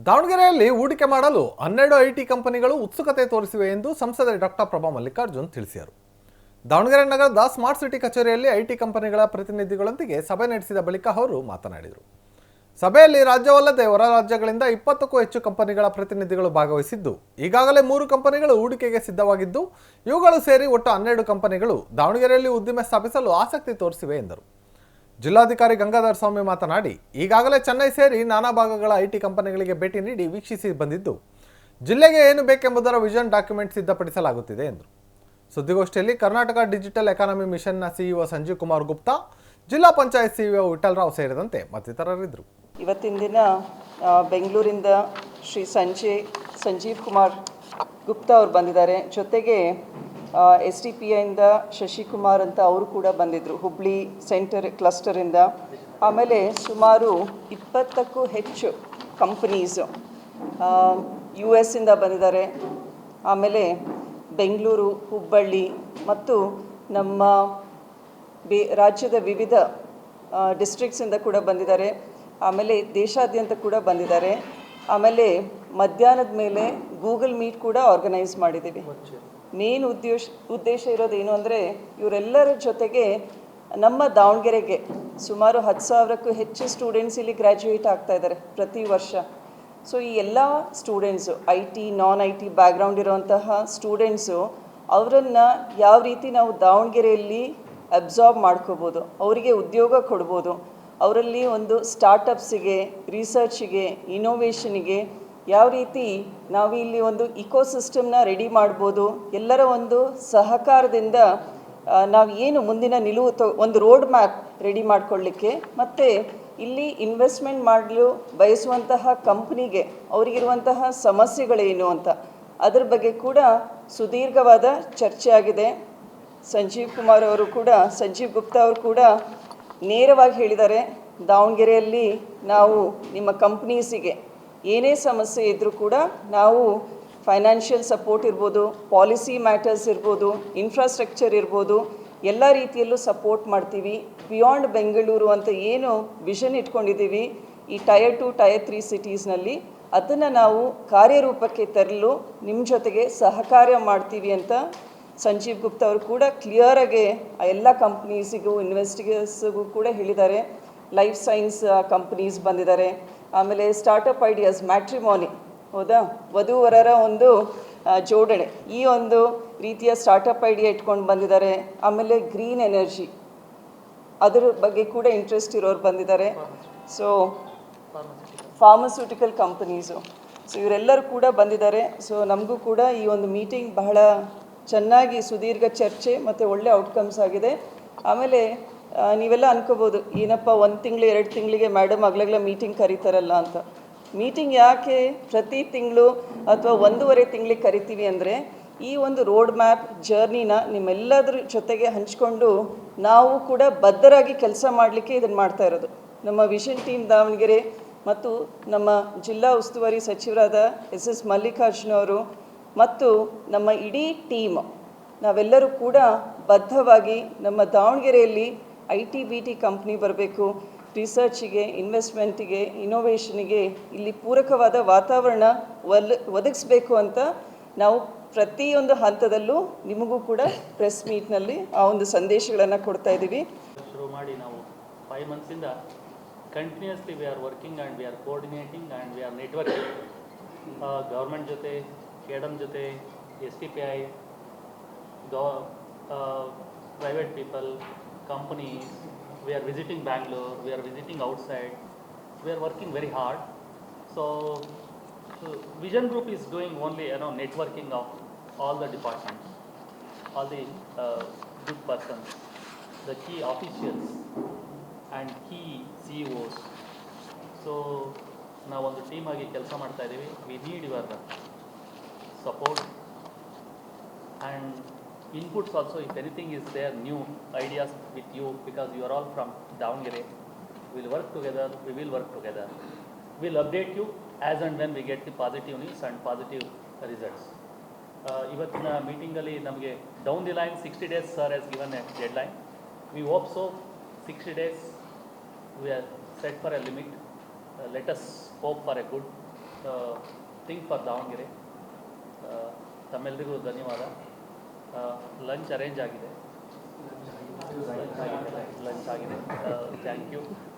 ದಾವಣಗೆರೆಯಲ್ಲಿ ಹೂಡಿಕೆ ಮಾಡಲು 12 ಐಟಿ ಕಂಪನಿಗಳು ಉತ್ಸುಕತೆ ತೋರಿಸಿವೆ ಎಂದು ಸಂಸದ ಡಾಕ್ಟರ್ ಪ್ರಭಾ ಮಲ್ಲಿಕಾರ್ಜುನ್ ತಿಳಿಸಿದರು. ದಾವಣಗೆರೆ ನಗರದ ಸ್ಮಾರ್ಟ್ ಸಿಟಿ ಕಚೇರಿಯಲ್ಲಿ ಐಟಿ ಕಂಪನಿಗಳ ಪ್ರತಿನಿಧಿಗಳೊಂದಿಗೆ ಸಭೆ ನಡೆಸಿದ ಬಳಿಕ ಅವರು ಮಾತನಾಡಿದರು. ಸಭೆಯಲ್ಲಿ ರಾಜ್ಯವಲ್ಲದೆ ಹೊರ ರಾಜ್ಯಗಳಿಂದ 20ಕ್ಕೂ ಹೆಚ್ಚು ಕಂಪನಿಗಳ ಪ್ರತಿನಿಧಿಗಳು ಭಾಗವಹಿಸಿದ್ದು, ಈಗಾಗಲೇ 3 ಕಂಪನಿಗಳು ಹೂಡಿಕೆಗೆ ಸಿದ್ಧವಾಗಿದ್ದು, ಇವುಗಳು ಸೇರಿ ಒಟ್ಟು 12 ಕಂಪನಿಗಳು ದಾವಣಗೆರೆಯಲ್ಲಿ ಉದ್ದಿಮೆ ಸ್ಥಾಪಿಸಲು ಆಸಕ್ತಿ ತೋರಿಸಿವೆ ಎಂದರು. ಜಿಲ್ಲಾಧಿಕಾರಿ ಗಂಗಾಧರ ಸ್ವಾಮಿ ಮಾತನಾಡಿ, ಈಗಾಗಲೇ ಚೆನ್ನೈ ಸೇರಿ ನಾನಾ ಭಾಗಗಳ ಐಟಿ ಕಂಪನಿಗಳಿಗೆ ಭೇಟಿ ನೀಡಿ ವೀಕ್ಷಿಸಿ ಬಂದಿದ್ದು, ಜಿಲ್ಲೆಗೆ ಏನು ಬೇಕೆಂಬುದರ ವಿಷನ್ ಡಾಕ್ಯುಮೆಂಟ್ ಸಿದ್ಧಪಡಿಸಲಾಗುತ್ತಿದೆ ಎಂದರು. ಸುದ್ದಿಗೋಷ್ಠಿಯಲ್ಲಿ ಕರ್ನಾಟಕ ಡಿಜಿಟಲ್ ಎಕಾನಮಿ ಮಿಷನ್ನ ಸಿಇಒ ಸಂಜೀವ್ ಕುಮಾರ್ ಗುಪ್ತಾ, ಜಿಲ್ಲಾ ಪಂಚಾಯತ್ ಸಿಇಒ ವಿಠಲರಾವ್ ಸೇರಿದಂತೆ ಮತ್ತಿತರರಿದ್ದರು. ಇವತ್ತಿನ ದಿನ ಬೆಂಗಳೂರಿಂದ ಶ್ರೀ ಸಂಜೀವ್ ಕುಮಾರ್ ಗುಪ್ತಾ ಅವರು ಬಂದಿದ್ದಾರೆ. ಜೊತೆಗೆ SDPIಯಿಂದ ಶಶಿಕುಮಾರ್ ಅಂತ ಅವರು ಕೂಡ ಬಂದಿದ್ದರು, ಹುಬ್ಳಿ ಸೆಂಟರ್ ಕ್ಲಸ್ಟರಿಂದ. ಆಮೇಲೆ ಸುಮಾರು 20ಕ್ಕೂ ಹೆಚ್ಚು ಕಂಪನೀಸು US ಇಂದ ಬಂದಿದ್ದಾರೆ. ಆಮೇಲೆ ಬೆಂಗಳೂರು, ಹುಬ್ಬಳ್ಳಿ ಮತ್ತು ನಮ್ಮ ರಾಜ್ಯದ ವಿವಿಧ ಡಿಸ್ಟ್ರಿಕ್ಟ್ಸಿಂದ ಕೂಡ ಬಂದಿದ್ದಾರೆ. ಆಮೇಲೆ ದೇಶಾದ್ಯಂತ ಕೂಡ ಬಂದಿದ್ದಾರೆ. ಆಮೇಲೆ ಮಧ್ಯಾಹ್ನದ ಮೇಲೆ ಗೂಗಲ್ ಮೀಟ್ ಕೂಡ ಆರ್ಗನೈಸ್ ಮಾಡಿದ್ದೀವಿ. ಮೇನ್ ಉದ್ದೇಶ ಇರೋದೇನು ಅಂದರೆ, ಇವರೆಲ್ಲರ ಜೊತೆಗೆ ನಮ್ಮ ದಾವಣಗೆರೆಗೆ ಸುಮಾರು 10,000ಕ್ಕೂ ಹೆಚ್ಚು ಸ್ಟೂಡೆಂಟ್ಸ್ ಇಲ್ಲಿ ಗ್ರ್ಯಾಜುಯೇಟ್ ಆಗ್ತಾ ಇದ್ದಾರೆ ಪ್ರತಿ ವರ್ಷ. ಸೊ ಈ ಎಲ್ಲ students IT, non IT background ಇರೋವಂತಹ ಸ್ಟೂಡೆಂಟ್ಸು, ಅವರನ್ನು ಯಾವ ರೀತಿ ನಾವು ದಾವಣಗೆರೆಯಲ್ಲಿ ಅಬ್ಸಾರ್ಬ್ ಮಾಡ್ಕೋಬೋದು, ಅವರಿಗೆ ಉದ್ಯೋಗ ಕೊಡ್ಬೋದು, ಅವರಲ್ಲಿ ಒಂದು ಸ್ಟಾರ್ಟಪ್ಸಿಗೆ, ರಿಸರ್ಚಿಗೆ, ಇನೋವೇಷನಿಗೆ ಯಾವ ರೀತಿ ನಾವು ಇಲ್ಲಿ ಒಂದು ಇಕೋಸಿಸ್ಟಮ್ನ ರೆಡಿ ಮಾಡ್ಬೋದು, ಎಲ್ಲರ ಒಂದು ಸಹಕಾರದಿಂದ ನಾವು ಏನು ಮುಂದಿನ ನಿಲುವು ಒಂದು ರೋಡ್ ಮ್ಯಾಪ್ ರೆಡಿ ಮಾಡಿಕೊಳ್ಳಿಕ್ಕೆ, ಮತ್ತು ಇಲ್ಲಿ ಇನ್ವೆಸ್ಟ್ಮೆಂಟ್ ಮಾಡಲು ಬಯಸುವಂತಹ ಕಂಪ್ನಿಗೆ ಅವರಿಗಿರುವಂತಹ ಸಮಸ್ಯೆಗಳೇನು ಅಂತ ಅದರ ಬಗ್ಗೆ ಕೂಡ ಸುದೀರ್ಘವಾದ ಚರ್ಚೆ ಆಗಿದೆ. ಸಂಜೀವ್ ಗುಪ್ತಾ ಅವರು ಕೂಡ ನೇರವಾಗಿ ಹೇಳಿದ್ದಾರೆ, ದಾವಣಗೆರೆಯಲ್ಲಿ ನಾವು ನಿಮ್ಮ ಕಂಪ್ನೀಸಿಗೆ ಏನೇ ಸಮಸ್ಯೆ ಇದ್ದರೂ ಕೂಡ ನಾವು ಫೈನಾನ್ಷಿಯಲ್ ಸಪೋರ್ಟ್ ಇರ್ಬೋದು, ಪಾಲಿಸಿ ಮ್ಯಾಟರ್ಸ್ ಇರ್ಬೋದು, ಇನ್ಫ್ರಾಸ್ಟ್ರಕ್ಚರ್ ಇರ್ಬೋದು, ಎಲ್ಲ ರೀತಿಯಲ್ಲೂ ಸಪೋರ್ಟ್ ಮಾಡ್ತೀವಿ. ಬಿಯಾಂಡ್ ಬೆಂಗಳೂರು ಅಂತ ಏನು ವಿಷನ್ ಇಟ್ಕೊಂಡಿದ್ದೀವಿ ಈ Tier 2, Tier 3 ಸಿಟೀಸ್ನಲ್ಲಿ, ಅದನ್ನು ನಾವು ಕಾರ್ಯರೂಪಕ್ಕೆ ತರಲು ನಿಮ್ಮ ಜೊತೆಗೆ ಸಹಕಾರ್ಯ ಮಾಡ್ತೀವಿ ಅಂತ ಸಂಜೀವ್ ಗುಪ್ತಾ ಅವರು ಕೂಡ ಕ್ಲಿಯರಾಗಿ ಆ ಎಲ್ಲ ಕಂಪ್ನೀಸಿಗೂ, ಇನ್ವೆಸ್ಟಿಗರ್ಸ್ಗೂ ಕೂಡ ಹೇಳಿದ್ದಾರೆ. ಲೈಫ್ ಸೈನ್ಸ್ ಕಂಪ್ನೀಸ್ ಬಂದಿದ್ದಾರೆ. ಆಮೇಲೆ ಸ್ಟಾರ್ಟಪ್ ಐಡಿಯಾಸ್, ಮ್ಯಾಟ್ರಿಮೋನಿ, ಹೌದಾ, ವಧುವರರ ಒಂದು ಜೋಡಣೆ, ಈ ಒಂದು ರೀತಿಯ ಸ್ಟಾರ್ಟಪ್ ಐಡಿಯಾ ಇಟ್ಕೊಂಡು ಬಂದಿದ್ದಾರೆ. ಆಮೇಲೆ ಗ್ರೀನ್ ಎನರ್ಜಿ, ಅದರ ಬಗ್ಗೆ ಕೂಡ ಇಂಟ್ರೆಸ್ಟ್ ಇರೋರು ಬಂದಿದ್ದಾರೆ. ಸೊ ಫಾರ್ಮಸ್ಯೂಟಿಕಲ್ ಕಂಪನೀಸು, ಸೊ ಇವರೆಲ್ಲರೂ ಕೂಡ ಬಂದಿದ್ದಾರೆ. ಸೊ ನಮಗೂ ಕೂಡ ಈ ಒಂದು ಮೀಟಿಂಗ್ ಬಹಳ ಚೆನ್ನಾಗಿ ಸುದೀರ್ಘ ಚರ್ಚೆ ಮತ್ತು ಒಳ್ಳೆ ಔಟ್ಕಮ್ಸ್ ಆಗಿದೆ. ಆಮೇಲೆ ನೀವೆಲ್ಲ ಅನ್ಕೋಬೋದು, ಏನಪ್ಪ 1 ತಿಂಗಳು 2 ತಿಂಗಳಿಗೆ ಮೇಡಮ್ ಅಗ್ಲಗ್ಲ ಮೀಟಿಂಗ್ ಕರೀತಾರಲ್ಲ ಅಂತ. ಮೀಟಿಂಗ್ ಯಾಕೆ ಪ್ರತಿ ತಿಂಗಳು ಅಥವಾ 1.5 ತಿಂಗಳಿಗೆ ಕರಿತೀವಿ ಅಂದರೆ, ಈ ಒಂದು ರೋಡ್ ಮ್ಯಾಪ್ ಜರ್ನಿನ ನಿಮ್ಮೆಲ್ಲದ್ರ ಜೊತೆಗೆ ಹಂಚ್ಕೊಂಡು ನಾವು ಕೂಡ ಬದ್ಧರಾಗಿ ಕೆಲಸ ಮಾಡಲಿಕ್ಕೆ ಇದನ್ನು ಮಾಡ್ತಾ ಇರೋದು. ನಮ್ಮ ವಿಷನ್ ಟೀಮ್ ದಾವಣಗೆರೆ ಮತ್ತು ನಮ್ಮ ಜಿಲ್ಲಾ ಉಸ್ತುವಾರಿ ಸಚಿವರಾದ SS ಮಲ್ಲಿಕಾರ್ಜುನ್ ಅವರು ಮತ್ತು ನಮ್ಮ ಇಡೀ ಟೀಮ್, ನಾವೆಲ್ಲರೂ ಕೂಡ ಬದ್ಧವಾಗಿ ನಮ್ಮ ದಾವಣಗೆರೆಯಲ್ಲಿ IT BT ಕಂಪ್ನಿ ಬರಬೇಕು, ರಿಸರ್ಚಿಗೆ, ಇನ್ವೆಸ್ಟ್ಮೆಂಟಿಗೆ, ಇನೋವೇಷನಿಗೆ ಇಲ್ಲಿ ಪೂರಕವಾದ ವಾತಾವರಣ ಒದಗಿಸ್ಬೇಕು ಅಂತ ನಾವು ಪ್ರತಿಯೊಂದು ಹಂತದಲ್ಲೂ ನಿಮಗೂ ಕೂಡ ಪ್ರೆಸ್ ಮೀಟ್ನಲ್ಲಿ ಆ ಒಂದು ಸಂದೇಶಗಳನ್ನು ಕೊಡ್ತಾ ಇದ್ದೀವಿ. ಶುರು ಮಾಡಿ ನಾವು 5 ಮಂತ್ಸಿಂದ continuously we are working and we are coordinating and we are networking government ಜೊತೆ, KEDAM ಜೊತೆ, SDPI, private people, companies. We are visiting Bangalore, we are visiting outside, we are working very hard. So Vision Group is doing only networking of all the departments, all the good persons, the key officials and key CEOs. So ನಾವು ಒಂದು team ಆಗಿ ಕೆಲಸ ಮಾಡ್ತಾ ಇದ್ದೀವಿ. We need your support and inputs also. If anything is there, new ideas with you, because you are all from Davangere, we'll work together, we will work together. We'll update you as and when we get the positive news and positive results. ಇವತ್ತಿನ ಮೀಟಿಂಗಲ್ಲಿ ನಮಗೆ down the line 60 days sir has given a deadline. We hope so 60 days we are set for a limit. Let us hope for a good think for Davanagere. ತಮ್ಮೆಲ್ಲರಿಗೂ ಧನ್ಯವಾದ. Lunch arrange ಆಗಿದೆ. Lunch ಆಗಿದೆ. Thank you.